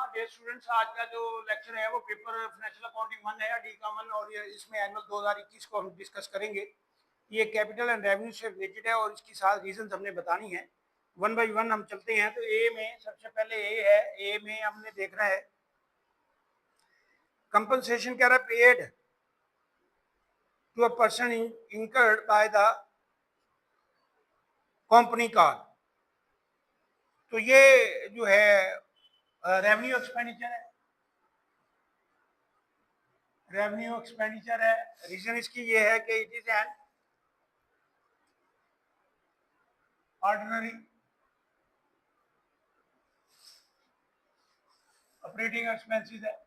Dear students, आज का जो लेक्चर है वो पेपर फाइनेंशियल अकाउंटिंग 1 है, डी का 1, और ये इसमें एनुअल 2021 को हम डिस्कस करेंगे। ये कैपिटल एंड रेवेन्यू से रिलेटेड है और इसकी सारी रीजंस हमने बतानी है। वन बाय वन हम चलते हैं। तो ए में सबसे पहले ए है। ए में हमने देखना है कंपनसेशन कह रहा है paid to a person incurred by the company car. तो ये जो है रेवेन्यू एक्सपेंडिचर है। रेवेन्यू एक्सपेंडिचर है। रीजन इसकी ये है कि it is an ordinary operating expenses है।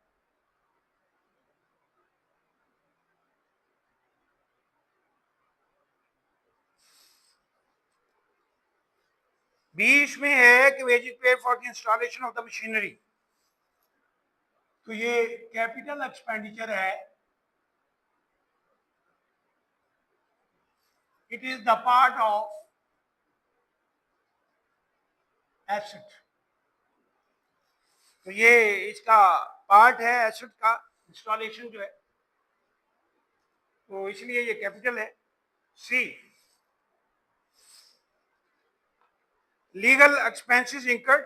बीच में है कि wages paid for the installation of the machinery. तो ये कैपिटल एक्सपेंडिचर है। It is the part of asset. तो ये इसका पार्ट है एसेट का, इंस्टॉलेशन जो है, तो इसलिए ये कैपिटल है। C, legal expenses incurred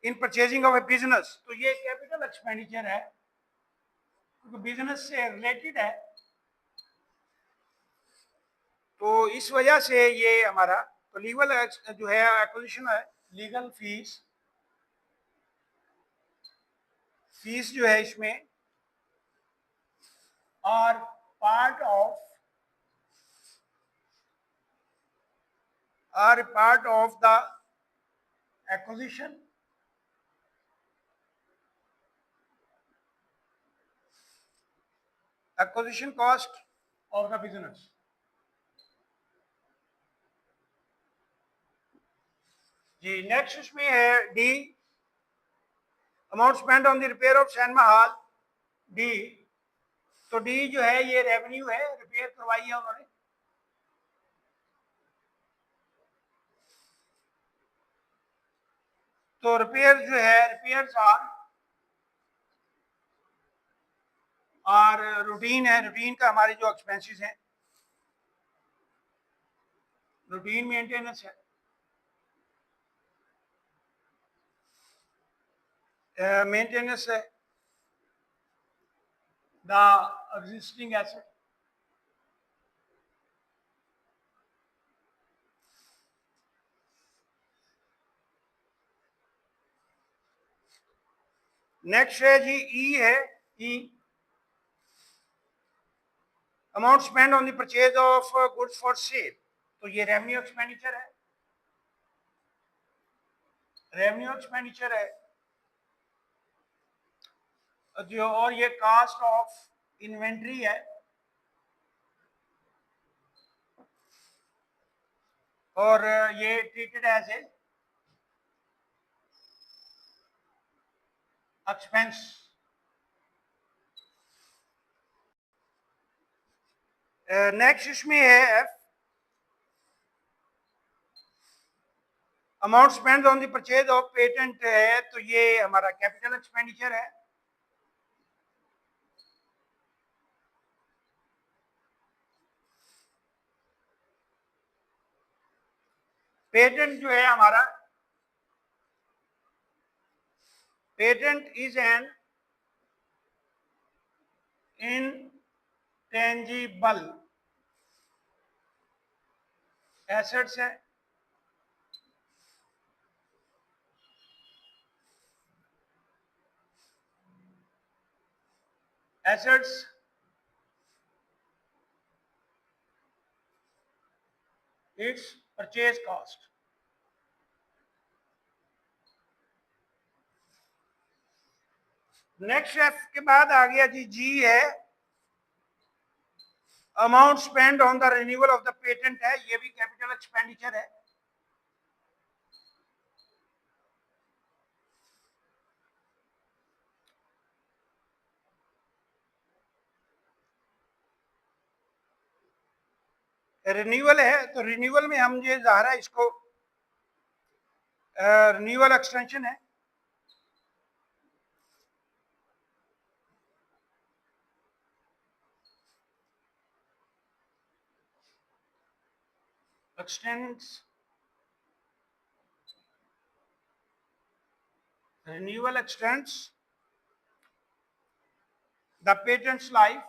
in purchasing of a business. तो ये कैपिटल एक्सपेंडिचर है क्योंकि बिजनेस से रिलेटेड है, तो इस वजह से ये हमारा तो लीगल जो है एक्विजिशन है, लीगल फीस जो है इसमें और part of the acquisition cost of the business. जी, नेक्स्ट इसमें है D, amount spend on the repair of cinema hall. D, तो डी जो है ये रेवेन्यू है, रिपेयर करवाई है उन्होंने। तो रिपेयर जो है, रिपेयर्स और रूटीन है। रूटीन का हमारे जो एक्सपेंसेस हैं, रूटीन मेंटेनेंस है, मेंटेनेंस है द एग्जिस्टिंग एसेट। नेक्स्ट है जी ई है। E, amount spend on the purchase of goods for sale. तो ये रेवेन्यू एक्सपेंडिचर है, रेवेन्यू एक्सपेंडिचर है जो, और ये कास्ट ऑफ इन्वेंट्री है और ये treated as a expense. Next इसमें है F, amount spend on the purchase of patent है। तो ये हमारा कैपिटल एक्सपेंडिचर है। पेटेंट जो है हमारा, patent is an intangible assets है। Assets its purchase cost. Next F के बाद आ गया जी जी है, amount spend on the renewal of the patent है। ये भी कैपिटल एक्सपेंडिचर है। रिन्यूअल है, तो रिन्यूअल में हम ये ज़ाहिर है इसको रिन्यूअल एक्सटेंशन है। extends renewal extends the patent's life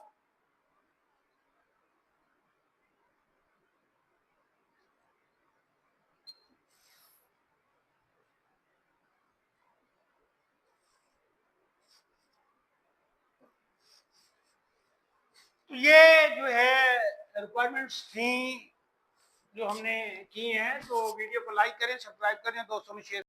तो ये जो है रिक्वायरमेंट्स थी जो हमने की हैं। तो वीडियो को लाइक करें, सब्सक्राइब करें, दोस्तों में शेयर